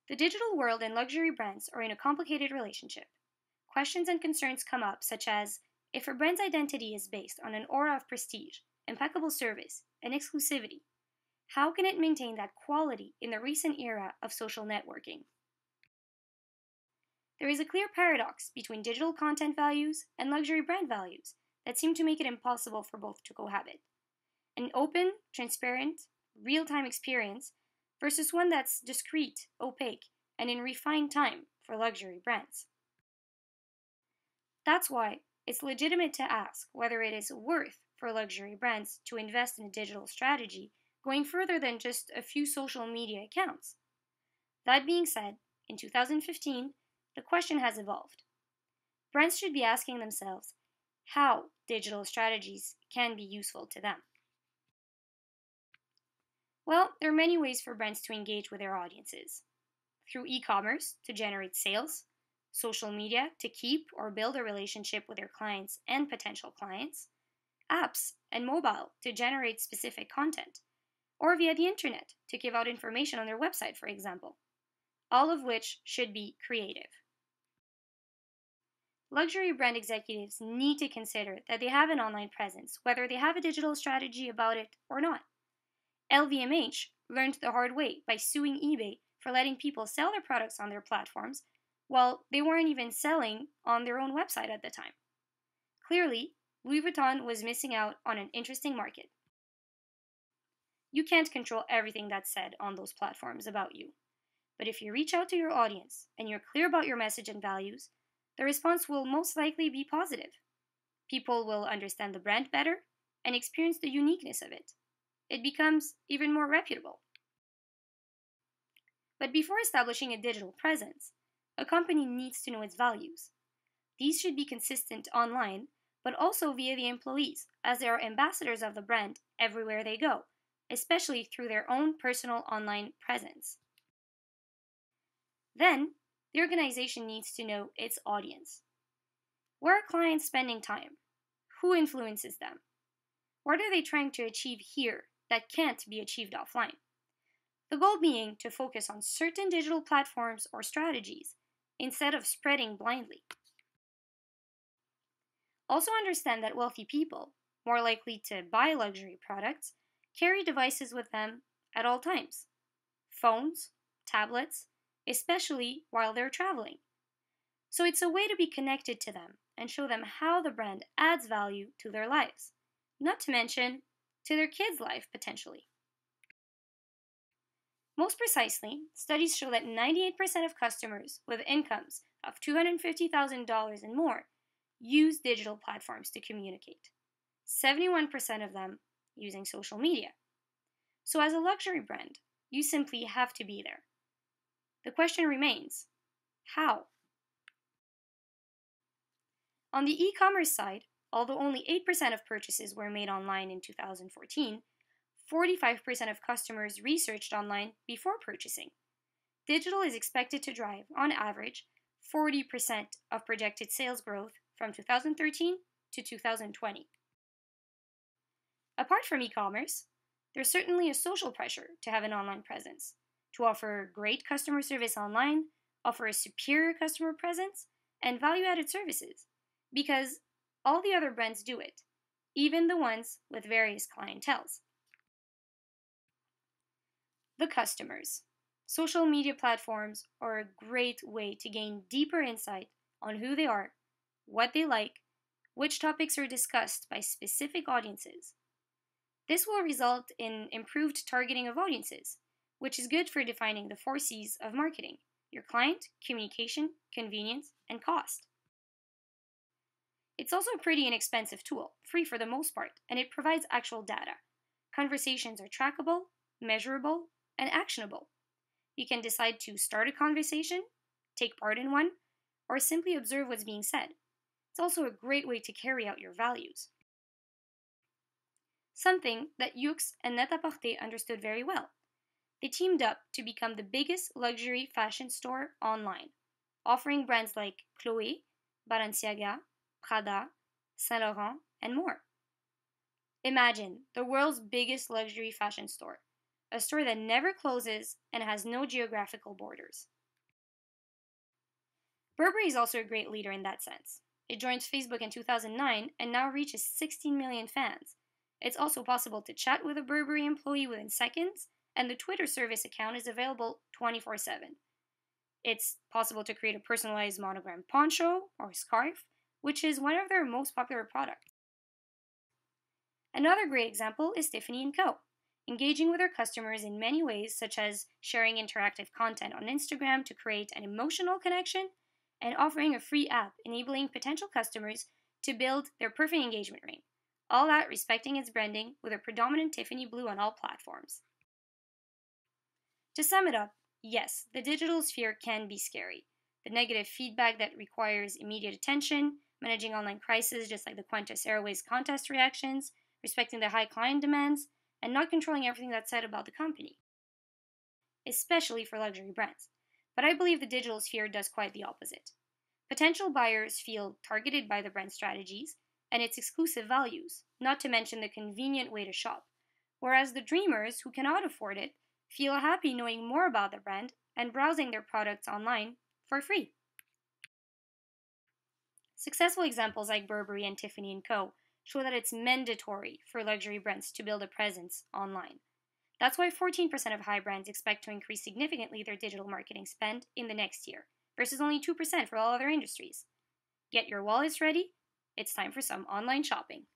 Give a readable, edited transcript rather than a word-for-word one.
The digital world and luxury brands are in a complicated relationship. Questions and concerns come up, such as if a brand's identity is based on an aura of prestige, impeccable service, and exclusivity, how can it maintain that quality in the recent era of social networking? There is a clear paradox between digital content values and luxury brand values that seem to make it impossible for both to cohabit. An open, transparent, real time experience versus one that's discreet, opaque, and in refined time for luxury brands. That's why it's legitimate to ask whether it is worth for luxury brands to invest in a digital strategy going further than just a few social media accounts. That being said, in 2015, the question has evolved. Brands should be asking themselves how digital strategies can be useful to them. Well, there are many ways for brands to engage with their audiences. Through e-commerce to generate sales, social media to keep or build a relationship with their clients and potential clients, apps and mobile to generate specific content, or via the internet to give out information on their website, for example, all of which should be creative. Luxury brand executives need to consider that they have an online presence, whether they have a digital strategy about it or not. LVMH learned the hard way by suing eBay for letting people sell their products on their platforms while they weren't even selling on their own website at the time. Clearly, Louis Vuitton was missing out on an interesting market. You can't control everything that's said on those platforms about you, but if you reach out to your audience and you're clear about your message and values, the response will most likely be positive. People will understand the brand better and experience the uniqueness of it. It becomes even more reputable. But before establishing a digital presence, a company needs to know its values. These should be consistent online, but also via the employees, as they are ambassadors of the brand everywhere they go, especially through their own personal online presence. Then, the organization needs to know its audience. Where are clients spending time? Who influences them? What are they trying to achieve here that can't be achieved offline? The goal being to focus on certain digital platforms or strategies instead of spreading blindly. Also understand that wealthy people, more likely to buy luxury products, carry devices with them at all times. Phones, tablets, especially while they're traveling. So it's a way to be connected to them and show them how the brand adds value to their lives, not to mention to their kids' life potentially. Most precisely, studies show that 98% of customers with incomes of $250,000 and more use digital platforms to communicate, 71% of them using social media. So as a luxury brand, you simply have to be there. The question remains, how? On the e-commerce side, although only 8% of purchases were made online in 2014, 45% of customers researched online before purchasing. Digital is expected to drive, on average, 40% of projected sales growth from 2013 to 2020. Apart from e-commerce, there's certainly a social pressure to have an online presence, to offer great customer service online, offer a superior customer presence, and value-added services, because all the other brands do it, even the ones with various clienteles. The customers. Social media platforms are a great way to gain deeper insight on who they are, what they like, which topics are discussed by specific audiences. This will result in improved targeting of audiences, which is good for defining the 4 C's of marketing: your client, communication, convenience, and cost. It's also a pretty inexpensive tool, free for the most part, and it provides actual data. Conversations are trackable, measurable, and actionable. You can decide to start a conversation, take part in one, or simply observe what's being said. It's also a great way to carry out your values. Something that Yoox and Net-a-Porter understood very well. They teamed up to become the biggest luxury fashion store online, offering brands like Chloé, Balenciaga, Prada, Saint Laurent, and more. Imagine the world's biggest luxury fashion store, a store that never closes and has no geographical borders. Burberry is also a great leader in that sense. It joined Facebook in 2009 and now reaches 16 million fans. It's also possible to chat with a Burberry employee within seconds, and the Twitter service account is available 24/7. It's possible to create a personalized monogram poncho or scarf, which is one of their most popular products. Another great example is Tiffany & Co., engaging with their customers in many ways, such as sharing interactive content on Instagram to create an emotional connection and offering a free app enabling potential customers to build their perfect engagement ring. All that respecting its branding with a predominant Tiffany blue on all platforms. To sum it up, yes, the digital sphere can be scary. The negative feedback that requires immediate attention, managing online crises just like the Qantas Airways contest reactions, respecting the high client demands, and not controlling everything that's said about the company, especially for luxury brands. But I believe the digital sphere does quite the opposite. Potential buyers feel targeted by the brand strategies and its exclusive values, not to mention the convenient way to shop, whereas the dreamers who cannot afford it feel happy knowing more about the brand and browsing their products online for free. Successful examples like Burberry and Tiffany & Co. show that it's mandatory for luxury brands to build a presence online. That's why 14% of high brands expect to increase significantly their digital marketing spend in the next year, versus only 2% for all other industries. Get your wallets ready. It's time for some online shopping.